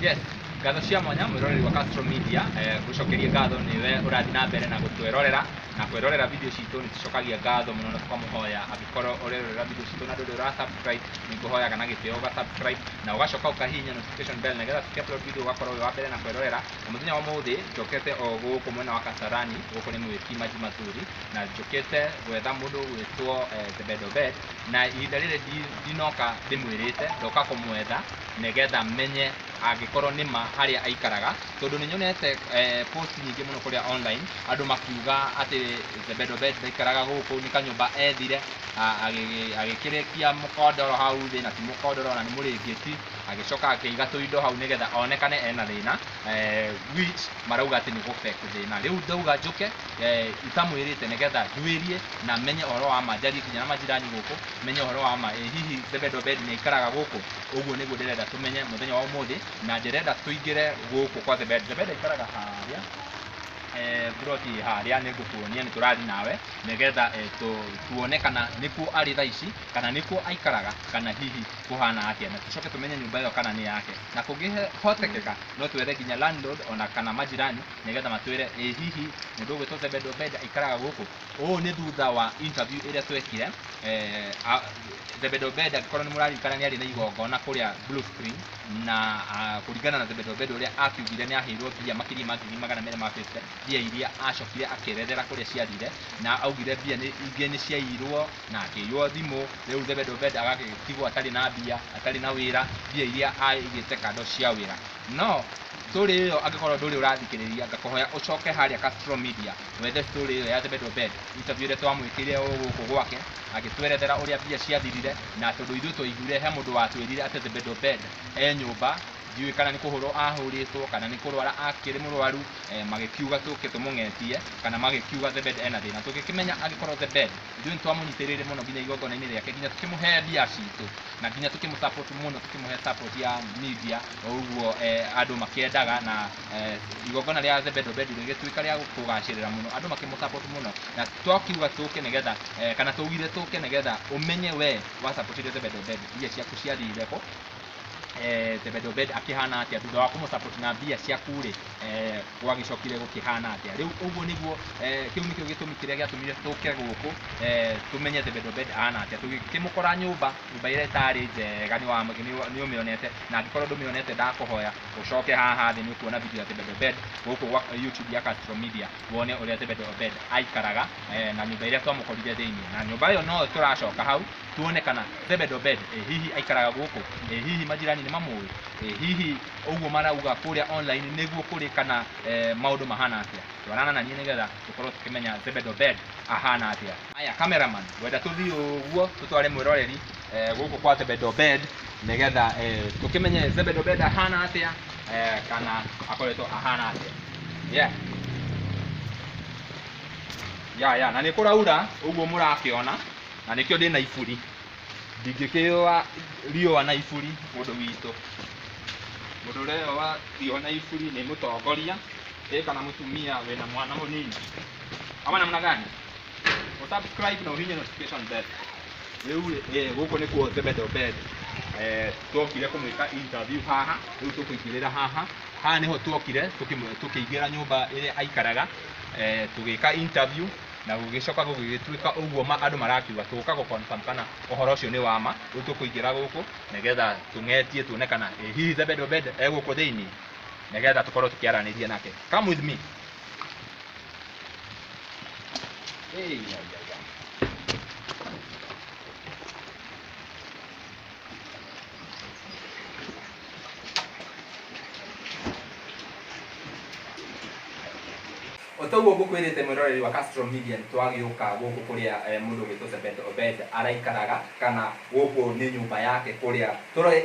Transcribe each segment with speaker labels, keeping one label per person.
Speaker 1: Yes, ngatho cia mwanya mwiroreri wa Castro Media gucokeria ngatho niwe urathi na mbere na gutwirorera na kwirorera video citu nitucokagia ngatho muno na tukamuhoya agikorwo urerorera video citu na nduri ura subscribe niguhoya kana gitio uga subscribe na ugacoka ukahihinya notification bell nigetha tukiupload video ugakorwo wi wa mbere na kwirorera na muthenya wa muthi njokete o guku mwena wa Kasarani guku ni mwiki maji mazuri na njokete gwetha mundu gwitwo Zebedo Bed na ihinda riri ndinoka ndimwirite ndoka kumwetha nigetha menye agikorwo nima haria aikaraga tondu ni nyonete post nyingi muno kuria online andu makiuga ati Zebedo Bed aikaraga guku ni kanyumba ethire agikirekia mukondoro hau thi na ti mukondoro na ni muringiti agicoka akiiga tuindo hau nigetha onekane ena thina which marauga ati ni gufake thina riu ndauga njuke itamwirite nigetha ndwirie na menye ohoro wa manjari kinya na majirani guku menye ohoro wa ma hihi Zebedo Bed ni aikaraga guku uguo niguo ndirenda tumenye muthenya wa umuthi na ndirenda tuingire guku kwa Zebedo aikaraga haria broti haria nigukuonia ni turathi nawe nigetha tuone kana nikuo ari thaici kana nikuo aikaraga kana hihi kuhana atia na tucoke tumenye nyumba iyo kana ni yake na kungihotekeka no twethe kinya landlord ona kana majirani nigetha matwire hihi mundu gwitwo Zebedo Bed aikaraga guku ni thutha wa interview iria twekire Zebedo Bed akorwo ni muraririkana ni ari na igongona kuria blue screen na kuringana na Zebedo Bed uria akiugire ni ahirwo bia makiri ma 250 bia iria acokire akirethera kuria ciathire na augire bia ingi ni ciairwo na akiywo thimu riu Zebedo Bed agagitigwo atari na bia atari na wira bia iria aigite kando cia wira no story iyo agikorwo nduri urathikiriria ngakuhoya ucoke haria Castro Media wethe story iyo ya Zebedo Bed interview ile twamwikire guku gwake agitwerethera uria bia ciathirire na tondu ithu twaiguire he mundu watwirire ati Zebedo Bed nyumba ndiwe kana ni kuhurwo ahuritwo kana ni kurwara akiri murwaru magikiuga tuke tumungetie kana magikiuga Zebed ena thina tukikimenya agikorwo Zebed ndiwe twamunyitirire muno nginya igongona-ini riake nginya tukimuhe bia citu na nginya tukimusupport muno tukimuhe support ya media uguo andu makiendaga na igongona ria Zebedo Bed rigituika ria kugacirira muno andu makimusupport muno na twakiuga tuke nigetha kana tugire tuke nigetha umenye we wa support Zebedo Bed bia ciaku ciathire ko Zebedo Bed akihana atia thutha wa kumusupport na bia ciaku ri gwagicokire gukihana atia riu uguo niguo kiu nikio gitumi kiria giatumire tuke guku tumenye Zebedo Bed ana atia tukimukora nyumba ira itari njega ni umionete na angikorwo ndumionete ndakuhoya ucoke haha thi ni kuona video ya Zebedo Bed guku kwa YouTube ya Castro Media wone uria Zebedo Bed aikaraga na nyumba iria twamukorire thiini na nyumba iyo no turacoka hau tuone kana Zebedo Bed hihi aikaraga guku hihi majirani ni mamui hihi uguo marauga kuria online niguo kuri kana maundu mahana atia twarana na nigetha tukorwo tukimenya Zebedo Bed ahana atia aya cameraman wenda tuthi uguo tutware mwiroreri guku kwa Zebedo Bed nigetha tukimenye Zebedo Bed ahana atia kana akoretwo ahana atia ya na nikuraura uguo murakiona na nikio ndina iburi ndingikiwa riwa na iburi mundu witu mundu leo wa riwa na iburi ni mutongoria kana mutumia wena mwana munini ama namna gani subscribe na uhinye notification bell riu guku ni kuo Zebedo Bed twokire kumwika interview haha riu tukuingirira haha niho twokire tukiingira nyumba iria aikaraga tugika interview na gugicoka gugituika uguo andu marakiuga tuka go confirm kana ohoro ucio ni wama riu tukuingira guku nigetha tungetie tuone kana hihi Zebedo Bed guku thiini nigetha tukorwo tukiaraniria nake. Come with me. Otoguo gukwirite mwiroreri wa Castro Media twagiuka guku kuria mundu gwitwo Zebedo Bed araikaraga kana guku ni nyumba yake kuria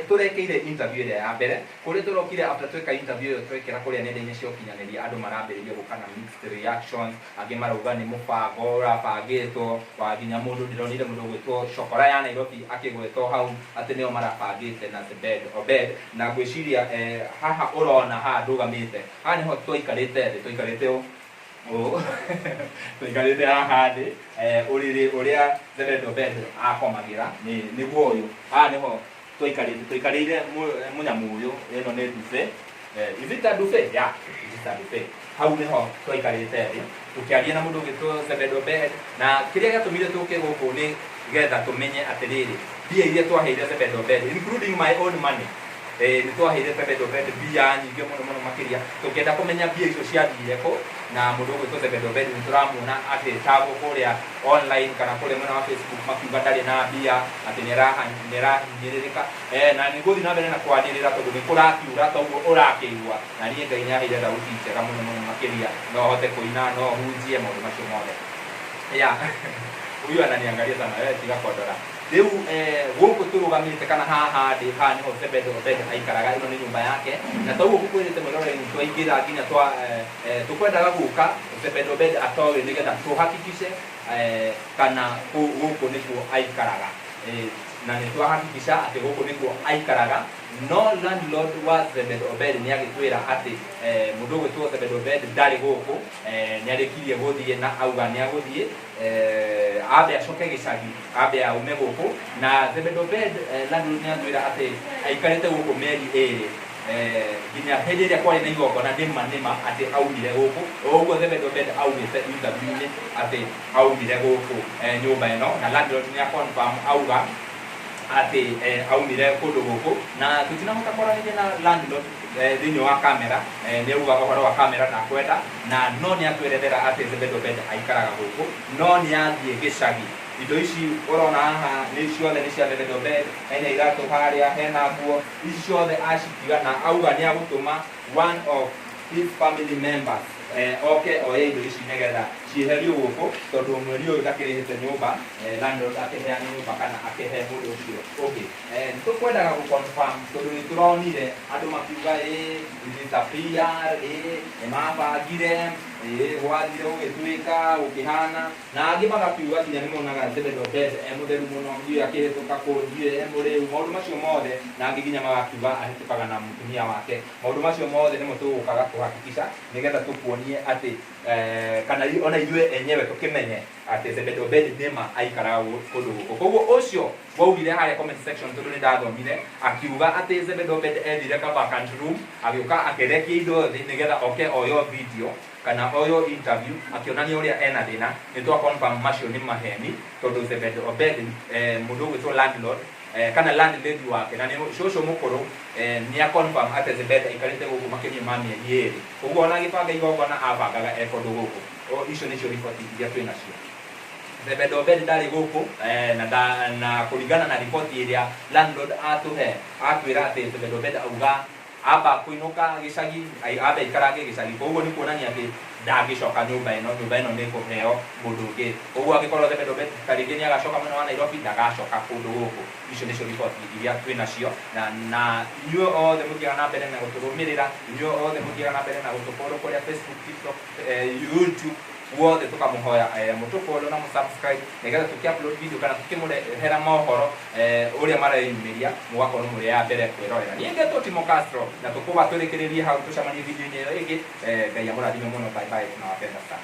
Speaker 1: turekeire interview ile ya mbere kuria turokire after tweka interview iyo twekera kuria nenda-ini cia ukinyaniria andu marambiririe gukana mixed reactions angi marauga ni mubango urabangitwo wa nginya mundu ndironire mundu gwitwo Chokora ya Nairobi akigwetwo hau ati nio marabangite na Zebedo Bed na gwiciria haha urona ha ndugamite ha niho twaikarite tuikarite haha thi uriri uria Zebedo Bed akomagira niguo uyu niho twikarire munyamu uyu ino ni dufe izita dufe ya izita dufe hau niho twikarite thi tukiaria na mundu gitwo Zebedo Bed na kiria gatumire tuke guku ni getha tumenye atiriri bia iria twaheire Zebedo Bed including my own money ni twaheire Zebedo Bed bia nyingi muno makiria tukenda kumenya bia icio ciathire ko na mundu gitwo Zebedo Bed ni turamuna ati tabo kuria online kana kuria mwena wa Facebook makiuga ndari na bia ati nirahinyirika na ni guthi na mbere na kwanirira tondu ni kurakiura toguo urakiigua na nie Ngai nyaheire thauti njega muno makiria no hote kuina no hunjie maundu macio mothe ya huyu ananiangalia sana tiga kodora riu guku turugamite kana haha ndi ha niho Zebedo Bed aikaraga ino ni nyumba yake na toguo kukwirite mwirore ni twaingira nginya twa tukwendaga guka Zebedo Bed atowe nigetha tuhakikishe kana guku nikuo aikaraga na ni twahakikisha ati guku nikuo aikaraga no landlord wa Zebedo Bed ni agitwira ati mundu gwitwo Zebedo Bed ndari guku ni arikirie guthie na auga ni aguthie abe acoke gicagi abe aume guku na Zebedo Bed landlord ni atwira ati aikarite guku meri eri ginya hindi iria kwari na igongona nima ati aumire guku uguo Zebedo Bed aumite interview-ini ati aumire guku nyumba ino na landlord ni confirm auga ati aumire kundu guku na tutinahota kwaranĩria na landlord thĩinĩ wa kamera nĩ augaga ũhoro wa kamera na kwenda na no nĩ atwerethera ati Zebedo Bed aikaraga guku no nĩ athiĩ gĩcagi indo ici urona haha nĩ ciothe nĩ cia Zebedo Bed hena iratũ harĩa hena nguo ici ciothe acitiga na auga nĩ agũtũma one of his family members oke oye indo ici nigetha cieherio guku tondu mweri uyu ndakirihite nyumba landlord akiheana nyumba kana akihe mundu ucio ungi ntukwendaga guconfirm tondu ni turonire andu makiuga itapia mabangire gwathire gugituika gukihana na angi magakiuga kinya ni monaga Zebedo Bed mutheru muno ngiu akihituka kunjie muriu maundu macio mothe na angi nginya magakiuga ahitukaga na mutumia wake maundu macio mothe nimo tugukaga kuhakikisha nigetha tukuonie ati kana ona ithue enyewe tukimenye ati Zebedo Bed nima aikara kundu guku koguo ucio waugire harĩa comment section tondu ni ndathomire akiuga ati Zebedo Bed ethire ka vacant room agiuka akirekia indo thi nigetha oke oyo video kana oyo interview akionania uria ena thina ni twa confirm macio ni maheni tondu Zebedo Bed mundu gwitwo landlord kana landlady wake na ni shosho mukuru ni a confirm ati Zebedo aikarite guku makiria ma mieri eri koguo ona gibanga igongona abangaga kundu guku icio nicio riboti iria twina cio Zebedo Bed ndari guku na kuringana na riboti iria landlord atuhe atwira ati Zebedo Bed auga aba kuinuka gicagi abe ikarage gicagi koguo ni kuonania ati ndagicoka nyumba ino ni kuheo mundu ungi koguo agikorwo Zebedo Bed karingi ni agacoka mwena wa Nairobi ndagacoka kundu guku icio nicio riboti iria twina cio na inyuĩ othe mũthiaga na mbere na gũtũrũmĩrĩra inyuĩ othe mũthiaga na mbere na gũtũfollow kũrĩa Facebook, TikTok, YouTube wothe tukamũhoya mũtũfollow na mũsubscribe nigetha tukiupload video kana tukimũrehera mohoro uria mareyumĩria mũgakorwo mũrĩ ya mbere kwĩrorera niĩ ngetwo Timo Castro na tũkũba tũrĩkĩrĩrie hau tũcemanie video-inĩ ĩyo ĩngĩ Ngai amũrathime mũno bye bye tunawapenda sana.